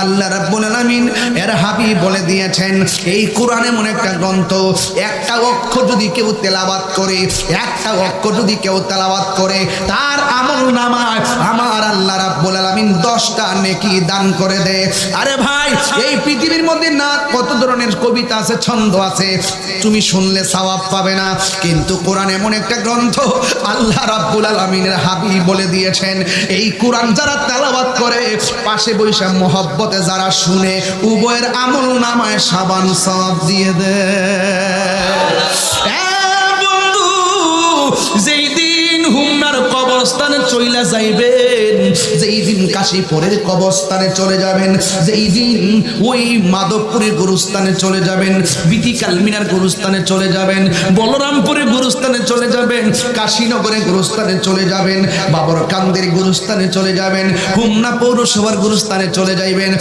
আল্লাহ রাব্বুল আলামিন এর হাবিব বলে দিয়েছেন এই কোরআন এমন একটা গ্রন্থ, একটা অক্ষর যদি কেউ তেলাওয়াত করে, একটা অক্ষর যদি কেউ তেলাওয়াত করে, তার আমলনামায় আমার আল্লাহ রাব্বুল আলামিন 10টা নেকি দান করে দেয়। আরে ভাই, এই পৃথিবীর মধ্যে না কত ধরনের কবিতা আছে, ছন্দ আছে, তুমি শুনলে সওয়াব পাবে না, কিন্তু কোরআন এমন একটা গ্রন্থ আল্লাহ রাব্বুল আলামিনের হাবিব বলে দিয়েছেন এই কোরআন যারা তেলাওয়াত করে, পাশে বৈশা মহব্বতে যারা শুনে, উভয়ের আমলনামায় সাবান সওয়াব দিয়ে দেয়। বন্ধু, যেই দিন হুমনার কবরস্থানে চইলা যাইবেন, যেই দিন কাশীপুরের কবরস্থানে চলে যাবেন, যেই দিন ওই মাধবপুরের গুরুস্থানে চলে যাবেন, বিতিকালমিনার গুরুস্থানে চলে যাবেন, বলরামপুরের গুরুস্থানে চলে যাবেন, কাশীনগরের গুরুস্থানে চলে যাবেন, বাবরকান্দের গুরুস্থানে চলে যাবেন, হুমনা পৌরসভার গুরুস্থানে চলে যাইবেন।